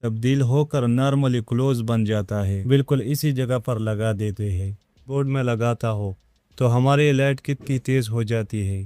तब्दील होकर normally close बन जाता है। बिल्कुल इसी जगह पर लगा देते हैं। बोर्ड में लगाता हो तो हमारी लाइट कितनी तेज हो जाती है।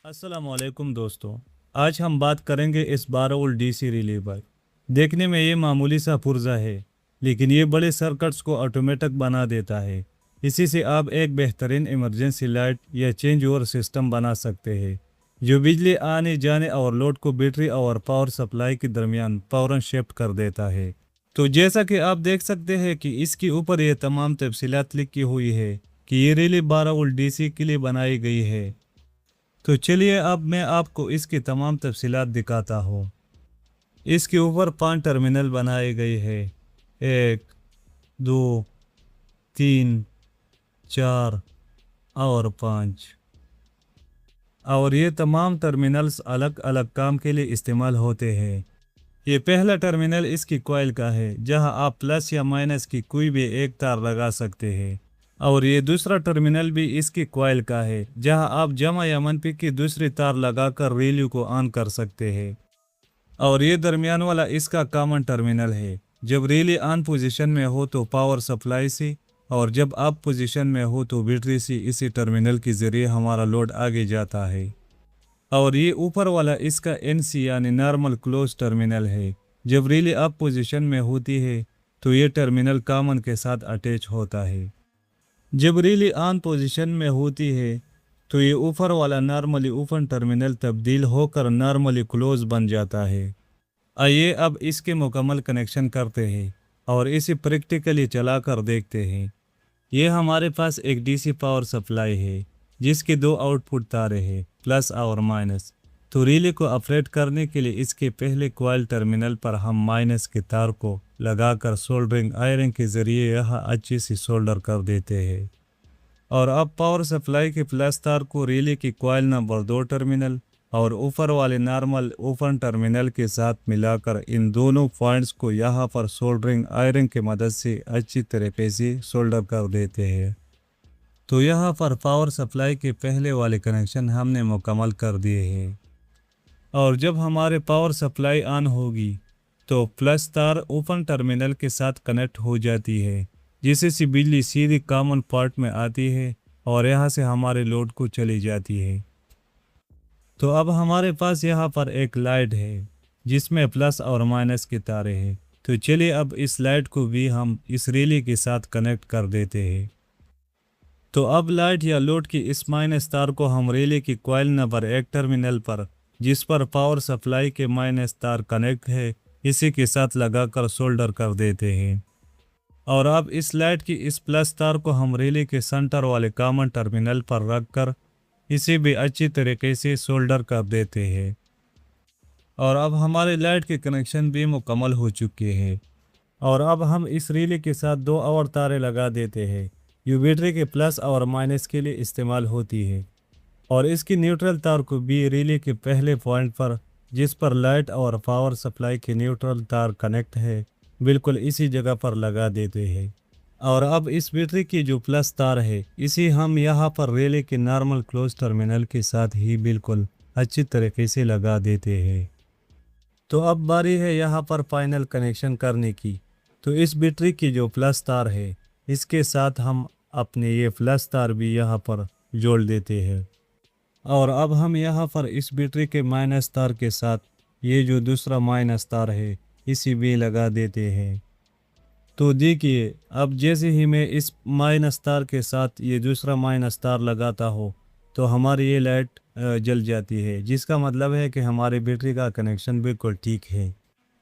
अस्सलामुअलैकुम दोस्तों, आज हम बात करेंगे इस 12 वोल्ट डीसी रिले पर। देखने में ये मामूली सा पुर्जा है, लेकिन ये बड़े सर्किट्स को ऑटोमेटिक बना देता है। इसी से आप एक बेहतरीन इमरजेंसी लाइट या चेंज ओवर सिस्टम बना सकते हैं, जो बिजली आने जाने और लोड को बैटरी और पावर सप्लाई के दरमियान फौरन शिफ्ट कर देता है। तो जैसा कि आप देख सकते हैं कि इसके ऊपर ये तमाम तफसीलात लिखी हुई है कि ये रिले 12 वोल्ट डीसी के लिए बनाई गई है। तो चलिए अब मैं आपको इसकी तमाम तफसीलात दिखाता हूँ। इसके ऊपर 5 टर्मिनल बनाए गए हैं, 1 2 3 4 और 5। और ये तमाम टर्मिनल्स अलग अलग काम के लिए इस्तेमाल होते हैं। ये पहला टर्मिनल इसकी कॉइल का है, जहां आप प्लस या माइनस की कोई भी एक तार लगा सकते हैं। और ये दूसरा टर्मिनल भी इसकी कॉइल का है, जहां आप जमा या मनफी की दूसरी तार लगाकर रिले को ऑन कर सकते हैं। और ये दरमियान वाला इसका कॉमन टर्मिनल है। जब रिले ऑन पोजीशन में हो तो पावर सप्लाई से, और जब आप पोजीशन में हो तो बैटरी से इसी टर्मिनल के ज़रिए हमारा लोड आगे जाता है। और ये ऊपर वाला इसका NC यानी नॉर्मल क्लोज टर्मिनल है। जब रिले अप पोजीशन में होती है तो ये टर्मिनल कॉमन के साथ अटैच होता है। जब रिले ऑन पोजीशन में होती है तो ये ऊपर वाला नॉर्मली ओपन टर्मिनल तब्दील होकर नॉर्मली क्लोज बन जाता है। आइए अब इसके मुकम्मल कनेक्शन करते हैं और इसे प्रैक्टिकली चलाकर देखते हैं। ये हमारे पास एक DC पावर सप्लाई है, जिसके 2 आउटपुट तारे हैं, प्लस और माइनस। तो रिले को ऑपरेट करने के लिए इसके पहले कॉइल टर्मिनल पर हम माइनस के तार को लगाकर सोल्डरिंग आयरन के ज़रिए यहाँ अच्छे से सोल्डर कर देते हैं। और अब पावर सप्लाई के प्लस तार को रिले की कॉइल नंबर 2 टर्मिनल और ऊपर वाले नॉर्मल ओपन टर्मिनल के साथ मिलाकर इन दोनों पॉइंट्स को यहाँ पर सोल्डरिंग आयरन की मदद से अच्छी तरीके से सोल्डर कर देते हैं। तो यहाँ पर पावर सप्लाई के पहले वाले कनेक्शन हमने मुकम्मल कर दिए हैं। और जब हमारे पावर सप्लाई ऑन होगी तो प्लस तार ओपन टर्मिनल के साथ कनेक्ट हो जाती है, जिससे से बिजली सीधी कॉमन पॉइंट में आती है और यहाँ से हमारे लोड को चली जाती है। तो अब हमारे पास यहाँ पर एक लाइट है, जिसमें प्लस और माइनस के तारे हैं। तो चलिए अब इस लाइट को भी हम इस रिले के साथ कनेक्ट कर देते हैं। तो अब लाइट या लोड की इस माइनस तार को हम रिले की कॉइल नंबर 1 टर्मिनल पर, जिस पर पावर सप्लाई के माइनस तार कनेक्ट है, इसी के साथ लगाकर सोल्डर कर देते हैं। और अब इस लाइट की इस प्लस तार को हम रिले के सेंटर वाले कॉमन टर्मिनल पर रखकर इसे भी अच्छी तरीके से सोल्डर कर देते हैं। और अब हमारे लाइट के कनेक्शन भी मुकम्मल हो चुके हैं। और अब हम इस रिले के साथ 2 और तारें लगा देते हैं, जो बैटरी के प्लस और माइनस के लिए इस्तेमाल होती है। और इसकी न्यूट्रल तार को भी रिले के पहले पॉइंट पर, जिस पर लाइट और पावर सप्लाई के न्यूट्रल तार कनेक्ट है, बिल्कुल इसी जगह पर लगा देते हैं। और अब इस बैटरी की जो प्लस तार है, इसे हम यहाँ पर रिले के नॉर्मल क्लोज टर्मिनल के साथ ही बिल्कुल अच्छी तरीके से लगा देते हैं। तो अब बारी है यहाँ पर फाइनल कनेक्शन करने की। तो इस बैटरी की जो प्लस तार है, इसके साथ हम अपने ये प्लस तार भी यहाँ पर जोड़ देते हैं। और अब हम यहाँ पर इस बैटरी के माइनस तार के साथ ये जो दूसरा माइनस तार है, इसी भी लगा देते हैं। तो देखिए अब जैसे ही मैं इस माइनस तार के साथ ये दूसरा माइनस तार लगाता हूँ तो हमारी ये लाइट जल जाती है, जिसका मतलब है कि हमारी बैटरी का कनेक्शन बिल्कुल ठीक है।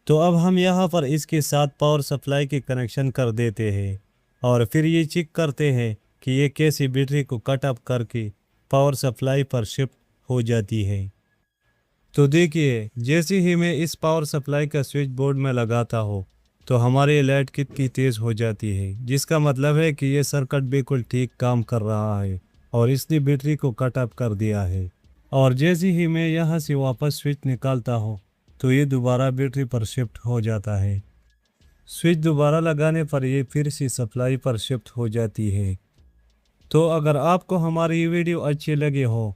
तो अब हम यहाँ पर इसके साथ पावर सप्लाई के कनेक्शन कर देते हैं और फिर ये चेक करते हैं कि ये कैसे बैटरी को कट अप करके पावर सप्लाई पर शिफ्ट हो जाती है। तो देखिए जैसे ही मैं इस पावर सप्लाई का स्विच बोर्ड में लगाता हूँ तो हमारी लाइट कितनी तेज़ हो जाती है, जिसका मतलब है कि ये सर्किट बिल्कुल ठीक काम कर रहा है और इसने बैटरी को कट अप कर दिया है। और जैसे ही मैं यहाँ से वापस स्विच निकालता हूँ तो ये दोबारा बैटरी पर शिफ्ट हो जाता है। स्विच दोबारा लगाने पर ये फिर से सप्लाई पर शिफ्ट हो जाती है। तो अगर आपको हमारी ये वीडियो अच्छी लगी हो